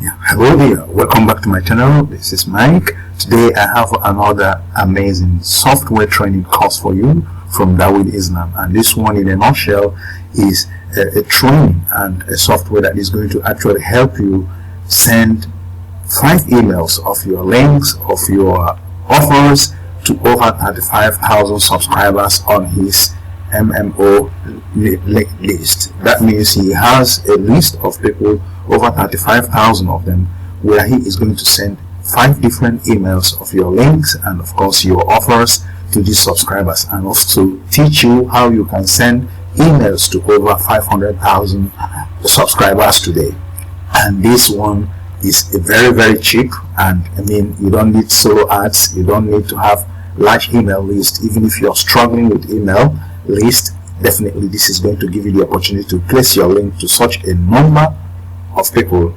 Yeah, hello there, welcome back to my channel. This is Mike. Today I have another amazing software training course for you from Mbadiwe Islam, and this one in a nutshell is a training and a software that is going to actually help you send 5 emails of your links of your offers to over 35,000 subscribers on his MMO list. That means he has a list of people, over 35,000 of them, where he is going to send 5 different emails of your links and of course your offers to these subscribers, and also teach you how you can send emails to over 500,000 subscribers today. And this one is very cheap, and I mean, you don't need solo ads, you don't need to have large email list. Even if you're struggling with email list, definitely this is going to give you the opportunity to place your link to such a number of people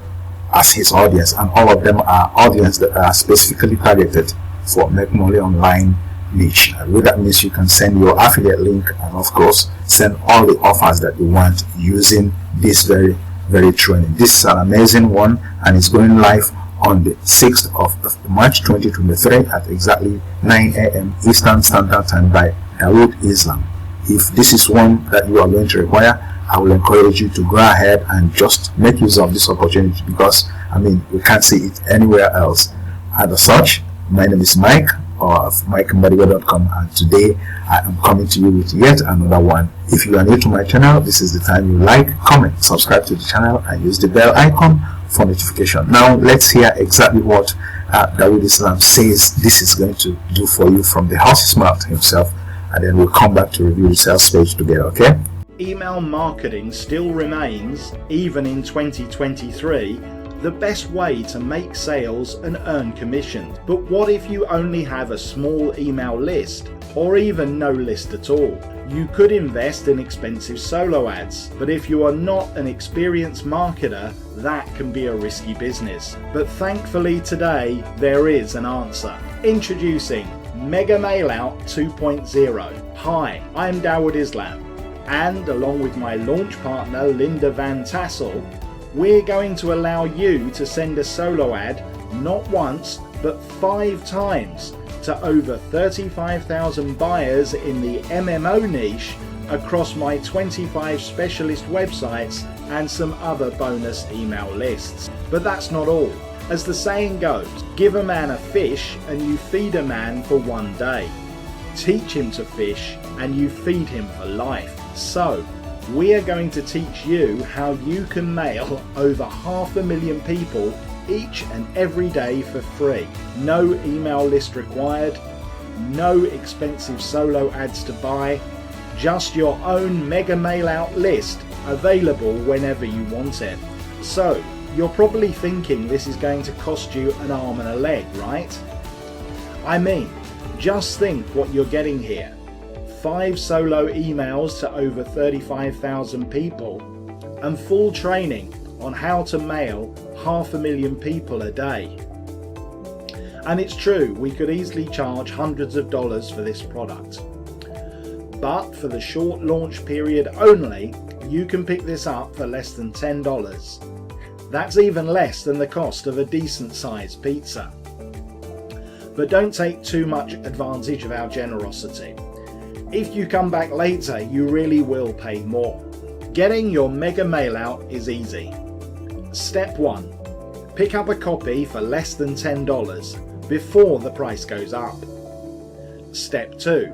as his audience, and all of them are audience that are specifically targeted for make money online niche. And that means you can send your affiliate link and of course send all the offers that you want using this very training. This is an amazing one, and it's going live on the 6th of March 2023 at exactly 9 a.m. Eastern Standard Time by Mbadiwe Islam. If this is one that you are going to require, I will encourage you to go ahead and just make use of this opportunity, because I mean, we can't see it anywhere else. And as such, my name is Mike of MikeMbadiwe.com, and today I am coming to you with yet another one. If you are new to my channel, this is the time you like, comment, subscribe to the channel, and use the bell icon for notification. Now let's hear exactly what Mbadiwe Islam says this is going to do for you from the horse's mouth himself, and then we'll come back to review the sales page together. Okay? Email marketing still remains, even in 2023, the best way to make sales and earn commissions. But what if you only have a small email list, or even no list at all? You could invest in expensive solo ads, but if you are not an experienced marketer, that can be a risky business. But thankfully today, there is an answer. Introducing Mega Mailout 2.0. Hi, I'm Mbadiwe Islam, and along with my launch partner Linda Van Tassel, we're going to allow you to send a solo ad not once but 5 times to over 35,000 buyers in the MMO niche across my 25 specialist websites and some other bonus email lists. But that's not all. As the saying goes, give a man a fish and you feed a man for 1 day. Teach him to fish and you feed him for life. So, we are going to teach you how you can mail over 500,000 people each and every day for free. No email list required, no expensive solo ads to buy, just your own mega mail out list available whenever you want it. So, you're probably thinking this is going to cost you an arm and a leg, right? I mean, just think what you're getting here. 5 solo emails to over 35,000 people and full training on how to mail 500,000 people a day. And it's true, we could easily charge hundreds of dollars for this product. But for the short launch period only, you can pick this up for less than $10. That's even less than the cost of a decent sized pizza. But don't take too much advantage of our generosity. If you come back later, you really will pay more. Getting your mega mail out is easy. Step 1. Pick up a copy for less than $10 before the price goes up. Step 2.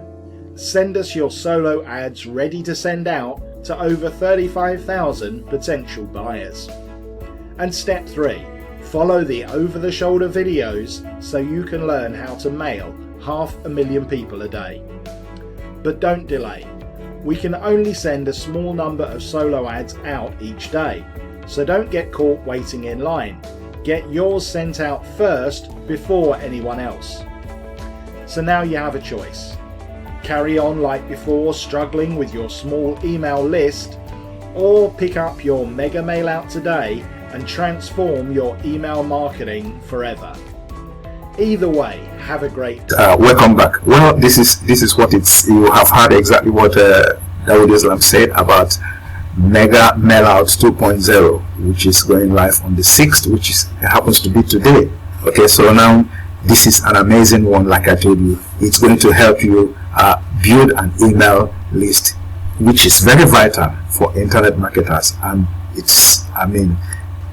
Send us your solo ads ready to send out to over 35,000 potential buyers. And step 3. Follow the over-the-shoulder videos so you can learn how to mail 500,000 people a day. But don't delay. We can only send a small number of solo ads out each day, so don't get caught waiting in line. Get yours sent out first before anyone else. So now you have a choice. Carry on like before, struggling with your small email list, or pick up your mega mail out today and transform your email marketing forever. Either way, have a great day. Welcome back. Well, this is what it's. You have heard exactly what Mbadiwe Islam said about Mega Mailout 2.0, which is going live on the 6th, which happens to be today. Okay, so now this is an amazing one. Like I told you, it's going to help you build an email list, which is very vital for internet marketers, and it's, I mean,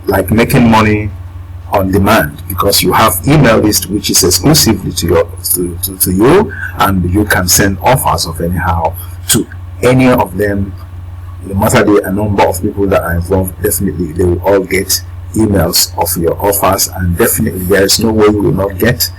like making money on demand, because you have email list which is exclusively to you, and you can send offers of anyhow to any of them. No matter the number of people that are involved, definitely they will all get emails of your offers, and definitely there is no way you will not get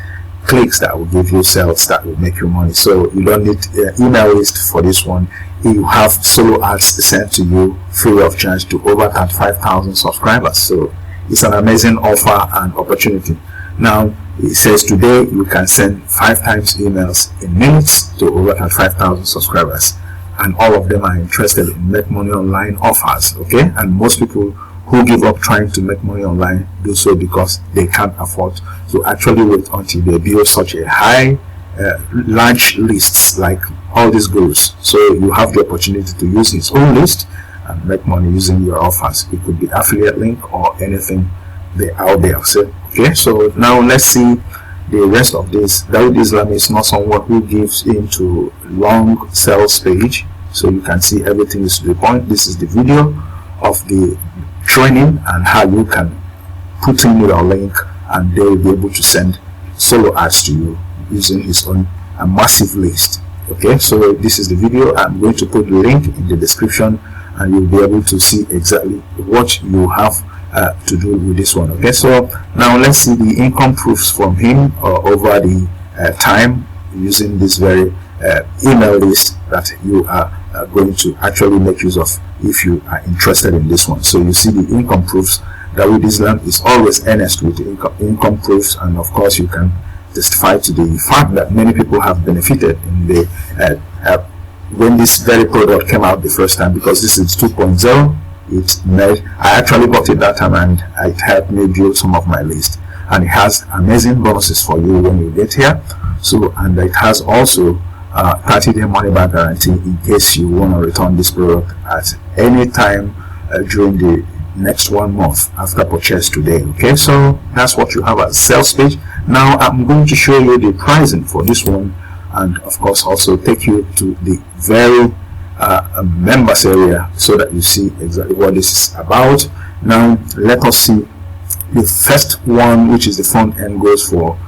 clicks that will give you sales that will make you money. So you don't need email list for this one. You have solo ads sent to you free of charge to over 35,000 subscribers. So it's an amazing offer and opportunity. Now it says today you can send 5 times emails in minutes to over 35,000 subscribers, and all of them are interested in make money online offers. Okay, and most people who give up trying to make money online do so because they can't afford to actually wait until they build such a high large lists like all these gurus. So you have the opportunity to use his own list and make money using your offers. It could be affiliate link or anything out there. So okay, so now let's see the rest of this. Dawood Islam is not someone who gives into long sales page, so you can see everything is to the point. This is the video of the training and how you can put in your link and they will be able to send solo ads to you using his own massive list. Okay, so this is the video. I'm going to put the link in the description and you'll be able to see exactly what you have to do with this one. Okay, so now let's see the income proofs from him over the time using this very email list that you are going to actually make use of if you are interested in this one. So you see the income proofs. Dawood Islam is always earnest with the income proofs, and of course you can testify to the fact that many people have benefited in the when this very product came out the first time, because this is 2.0. I actually bought it that time and it helped me build some of my list, and it has amazing bonuses for you when you get here. So, and it has also 30-day money back guarantee in case you want to return this product at any time during the next 1 month after purchase today. Okay, so that's what you have as sales page. Now I'm going to show you the pricing for this one, and of course also take you to the very members area so that you see exactly what this is about. Now let us see the first one, which is the front end, goes for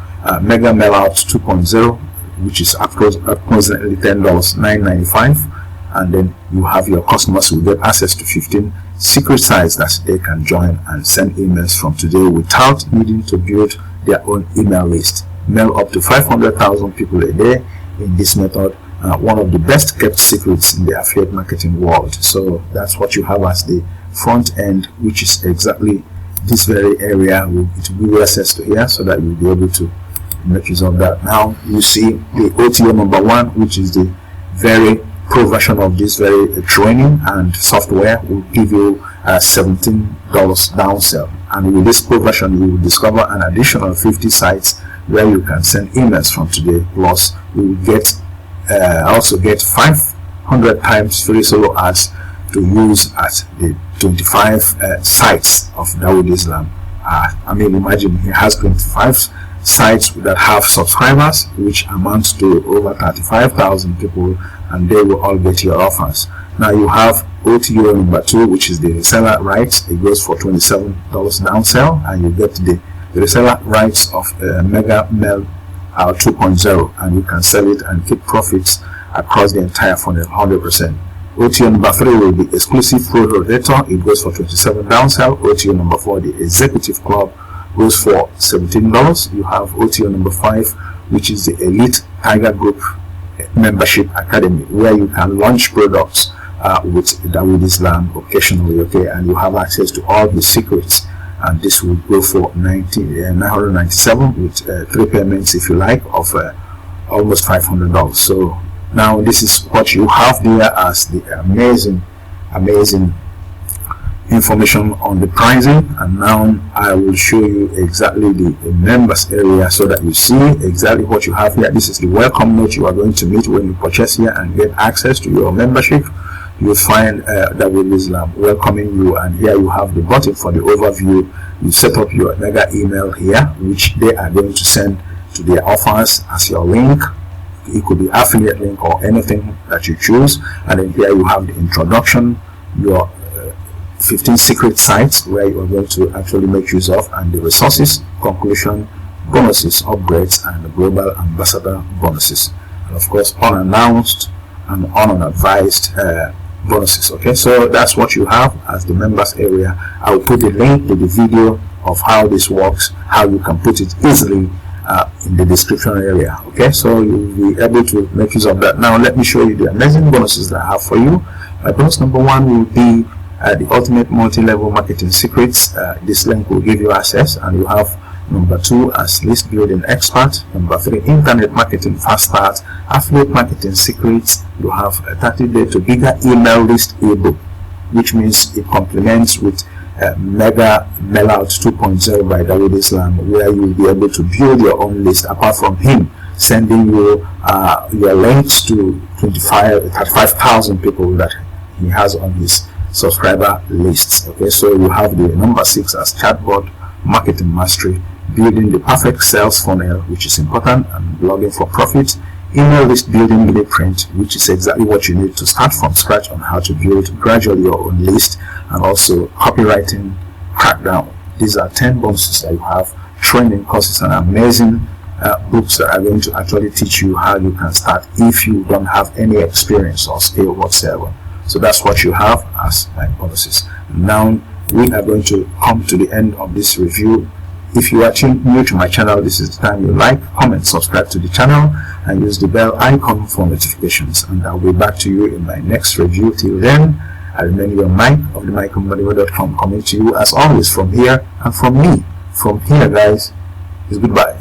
Mega Mailout 2.0, which is approximately $10, $9.95, and then you have your customers will get access to 15 secret sites that they can join and send emails from today without needing to build their own email list. Mail up to 500,000 people a day in this method. One of the best kept secrets in the affiliate marketing world. So that's what you have as the front end, which is exactly this very area. It will be access to here so that you'll be able to make use of that. Now you see the OTO number 1, which is the very pro version of this very training and software, will give you $17 downsell, and with this pro version you will discover an additional 50 sites where you can send emails from today, plus you will get also get 500 times free solo ads to use at the 25 sites of Dawood Islam. I mean, imagine he has 25 sites that have subscribers, which amounts to over 35,000 people, and they will all get your offers. Now you have OTO number 2, which is the reseller rights. It goes for $27 downsell, and you get the reseller rights of Mega Mail 2.0, and you can sell it and keep profits across the entire funnel 100%. OTO number 3 will be exclusive pro rotator. It goes for $27 downsell. OTO number 4, the executive club, goes for $17. You have OTO number 5, which is the elite Tiger Group membership academy, where you can launch products with Dawood Islam occasionally. Okay, and you have access to all the secrets, and this will go for $997 with 3 payments if you like of almost $500. So now this is what you have there as the amazing information on the pricing. And now I will show you exactly the members area so that you see exactly what you have here. This is the welcome note you are going to meet when you purchase here and get access to your membership. you'll find Dawid Islam welcoming you, and here you have the button for the overview. You set up your mega email here, which they are going to send to their offers as your link. It could be affiliate link or anything that you choose. And then here you have the introduction, your 15 secret sites where you are going to actually make use of, and the resources, conclusion, bonuses, upgrades, and the global ambassador bonuses, and of course unannounced and unadvised bonuses. Okay, so that's what you have as the members area. I will put the link to the video of how this works, how you can put it easily in the description area. Okay, so you'll be able to make use of that. Now let me show you the amazing bonuses that I have for you. Bonus number 1 will be the ultimate multi-level marketing secrets. This link will give you access, and you have number 2 as list building expert, number 3 internet marketing fast start, affiliate marketing secrets. You have a 30-day to bigger email list ebook, which means it complements with mega mail out 2.0 by Dawid Islam, where you will be able to build your own list apart from him sending you your links to 35,000 people that he has on his subscriber lists. Okay, so you have the number 6 as chatbot marketing mastery, building the perfect sales funnel, which is important, and blogging for profit, email list building blueprint, which is exactly what you need to start from scratch on how to build gradually your own list, and also copywriting crackdown. These are 10 bonuses that you have, training courses, and amazing books that are going to actually teach you how you can start if you don't have any experience or skill whatsoever. So that's what you have as my bonuses. Now we are going to come to the end of this review. If you are new to my channel, this is the time you like, comment, subscribe to the channel, and use the bell icon for notifications. And I'll be back to you in my next review. Till then, I remain your Mike of the Mbadiwe.com, coming to you as always from here and from me. From here, guys, is goodbye.